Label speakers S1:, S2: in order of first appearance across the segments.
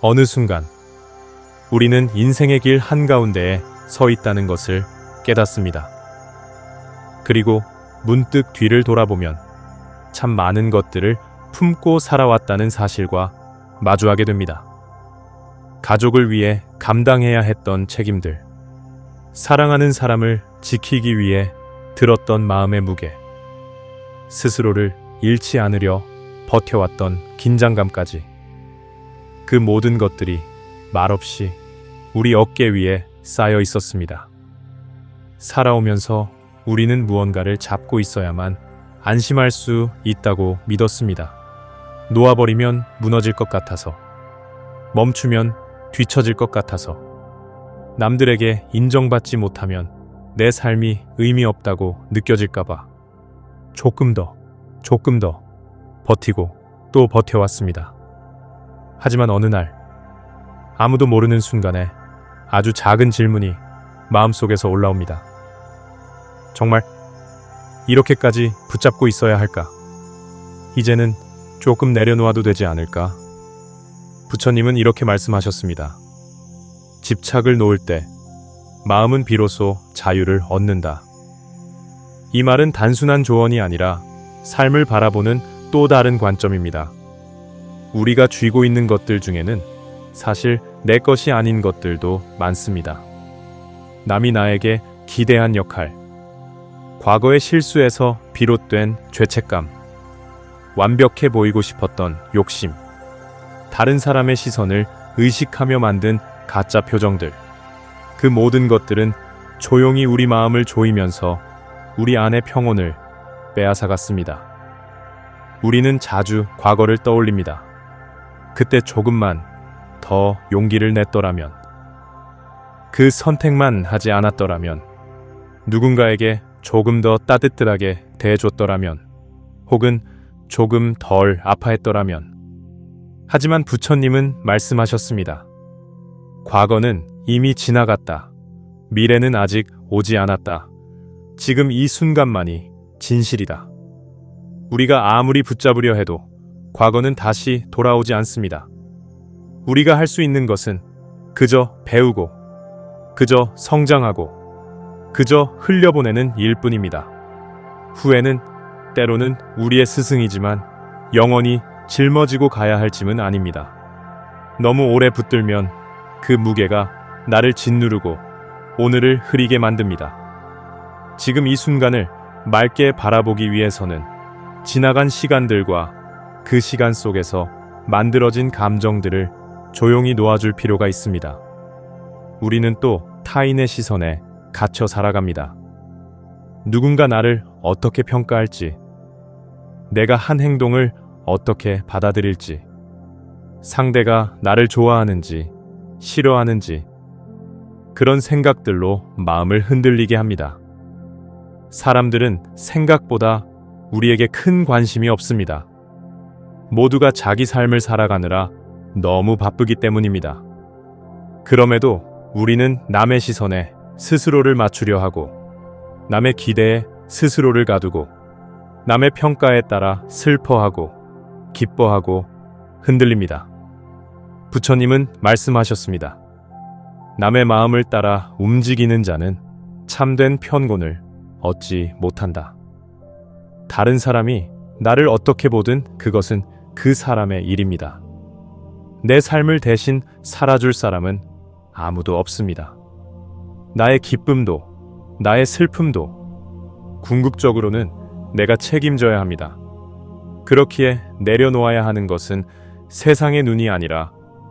S1: 어느 순간 우리는 인생의 길 한가운데에 서 있다는 것을 깨닫습니다. 그리고 문득 뒤를 돌아보면 참 많은 것들을 품고 살아왔다는 사실과 마주하게 됩니다. 가족을 위해 감당해야 했던 책임들, 사랑하는 사람을 지키기 위해 들었던 마음의 무게, 스스로를 잃지 않으려 버텨왔던 긴장감까지, 그 모든 것들이 말없이 우리 어깨 위에 쌓여 있었습니다. 살아오면서 우리는 무언가를 잡고 있어야만 안심할 수 있다고 믿었습니다. 놓아버리면 무너질 것 같아서, 멈추면 뒤처질 것 같아서, 남들에게 인정받지 못하면 내 삶이 의미 없다고 느껴질까봐 조금 더 버티고 또 버텨왔습니다. 하지만 어느 날 아무도 모르는 순간에 아주 작은 질문이 마음속에서 올라옵니다. 정말 이렇게까지 붙잡고 있어야 할까? 이제는 조금 내려놓아도 되지 않을까? 부처님은 이렇게 말씀하셨습니다. 집착을 놓을 때 마음은 비로소 자유를 얻는다. 이 말은 단순한 조언이 아니라 삶을 바라보는 또 다른 관점입니다. 우리가 쥐고 있는 것들 중에는 사실 내 것이 아닌 것들도 많습니다. 남이 나에게 기대한 역할, 과거의 실수에서 비롯된 죄책감, 완벽해 보이고 싶었던 욕심, 다른 사람의 시선을 의식하며 만든 가짜 표정들, 그 모든 것들은 조용히 우리 마음을 조이면서 우리 안의 평온을 빼앗아갔습니다. 우리는 자주 과거를 떠올립니다. 그때 조금만 더 용기를 냈더라면, 그 선택만 하지 않았더라면, 누군가에게 조금 더 따뜻하게 대해줬더라면, 혹은 조금 덜 아파했더라면. 하지만 부처님은 말씀하셨습니다. 과거는 이미 지나갔다. 미래는 아직 오지 않았다. 지금 이 순간만이 진실이다. 우리가 아무리 붙잡으려 해도 과거는 다시 돌아오지 않습니다. 우리가 할 수 있는 것은 그저 배우고, 그저 성장하고, 그저 흘려보내는 일뿐입니다. 후회는 때로는 우리의 스승이지만 영원히 짊어지고 가야 할 짐은 아닙니다. 너무 오래 붙들면 그 무게가 나를 짓누르고 오늘을 흐리게 만듭니다. 지금 이 순간을 맑게 바라보기 위해서는 지나간 시간들과 그 시간 속에서 만들어진 감정들을 조용히 놓아줄 필요가 있습니다. 우리는 또 타인의 시선에 갇혀 살아갑니다. 누군가 나를 어떻게 평가할지, 내가 한 행동을 어떻게 받아들일지, 상대가 나를 좋아하는지 싫어하는지, 그런 생각들로 마음을 흔들리게 합니다. 사람들은 생각보다 우리에게 큰 관심이 없습니다. 모두가 자기 삶을 살아가느라 너무 바쁘기 때문입니다. 그럼에도 우리는 남의 시선에 스스로를 맞추려 하고, 남의 기대에 스스로를 가두고, 남의 평가에 따라 슬퍼하고, 기뻐하고, 흔들립니다. 부처님은 말씀하셨습니다. 남의 마음을 따라 움직이는 자는 참된 편곤을 얻지 못한다. 다른 사람이 나를 어떻게 보든 그것은 그 사람의 일입니다. 내 삶을 대신 살아줄 사람은 아무도 없습니다. 나의 기쁨도, 나의 슬픔도 궁극적으로는 내가 책임져야 합니다. 그렇기에 내려놓아야 하는 것은 세상의 눈이 아니라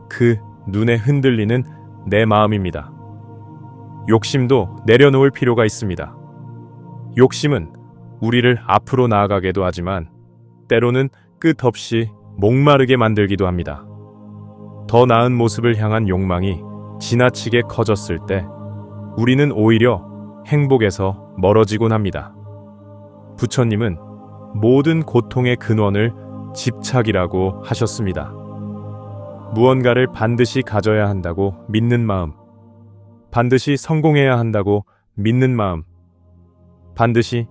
S1: 그 눈에 흔들리는 내 마음입니다. 욕심도 내려놓을 필요가 있습니다. 욕심은 우리를 앞으로 나아가게도 하지만 때로는 끝없이 목마르게 만들기도 합니다. 더 나은 모습을 향한 욕망이 지나치게 커졌을 때 우리는 오히려 행복에서 멀어지곤 합니다. 부처님은 모든 고통의 근원을 집착이라고 하셨습니다. 무언가를 반드시 가져야 한다고 믿는 마음, 반드시 성공해야 한다고 믿는 마음, 반드시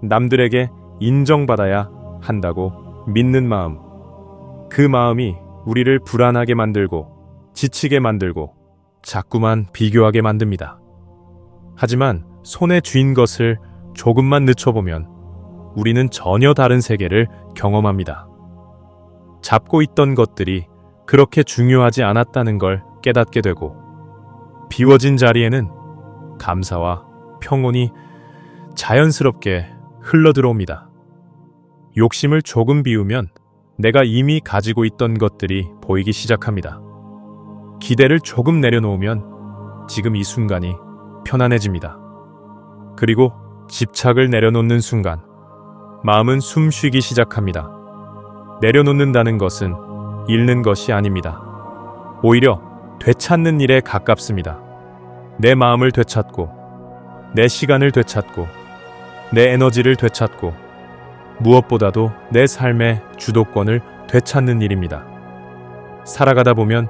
S1: 남들에게 인정받아야 한다고 믿는 마음, 그 마음이 우리를 불안하게 만들고 지치게 만들고 자꾸만 비교하게 만듭니다. 하지만 손에 쥔 것을 조금만 늦춰보면 우리는 전혀 다른 세계를 경험합니다. 잡고 있던 것들이 그렇게 중요하지 않았다는 걸 깨닫게 되고, 비워진 자리에는 감사와 평온이 자연스럽게 흘러들어옵니다. 욕심을 조금 비우면 내가 이미 가지고 있던 것들이 보이기 시작합니다. 기대를 조금 내려놓으면 지금 이 순간이 편안해집니다. 그리고 집착을 내려놓는 순간 마음은 숨 쉬기 시작합니다. 내려놓는다는 것은 잃는 것이 아닙니다. 오히려 되찾는 일에 가깝습니다. 내 마음을 되찾고, 내 시간을 되찾고, 내 에너지를 되찾고, 무엇보다도 내 삶의 주도권을 되찾는 일입니다. 살아가다 보면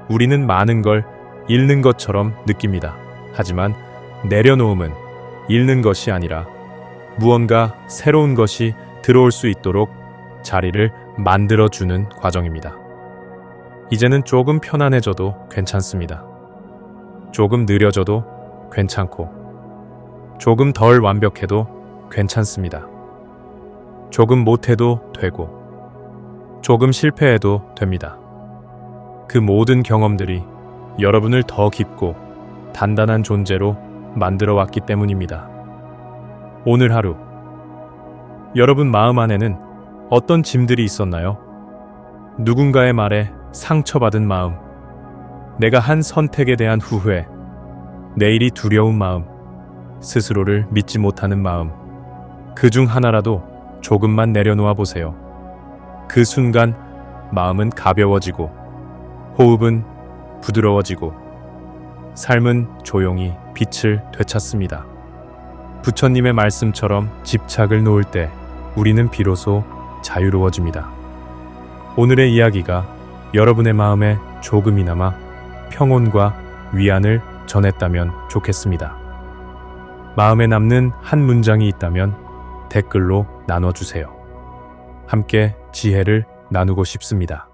S1: 우리는 많은 걸 잃는 것처럼 느낍니다. 하지만 내려놓음은 잃는 것이 아니라 무언가 새로운 것이 들어올 수 있도록 자리를 만들어주는 과정입니다. 이제는 조금 편안해져도 괜찮습니다. 조금 느려져도 괜찮고, 조금 덜 완벽해도 괜찮습니다. 조금 못해도 되고, 조금 실패해도 됩니다. 그 모든 경험들이 여러분을 더 깊고 단단한 존재로 만들어 왔기 때문입니다. 오늘 하루, 여러분 마음 안에는 어떤 짐들이 있었나요? 누군가의 말에 상처받은 마음, 내가 한 선택에 대한 후회, 내일이 두려운 마음, 스스로를 믿지 못하는 마음, 그 중 하나라도 조금만 내려놓아 보세요. 그 순간 마음은 가벼워지고, 호흡은 부드러워지고, 삶은 조용히 빛을 되찾습니다. 부처님의 말씀처럼 집착을 놓을 때 우리는 비로소 자유로워집니다. 오늘의 이야기가 여러분의 마음에 조금이나마 평온과 위안을 전했다면 좋겠습니다. 마음에 남는 한 문장이 있다면 댓글로 나눠주세요. 함께 지혜를 나누고 싶습니다.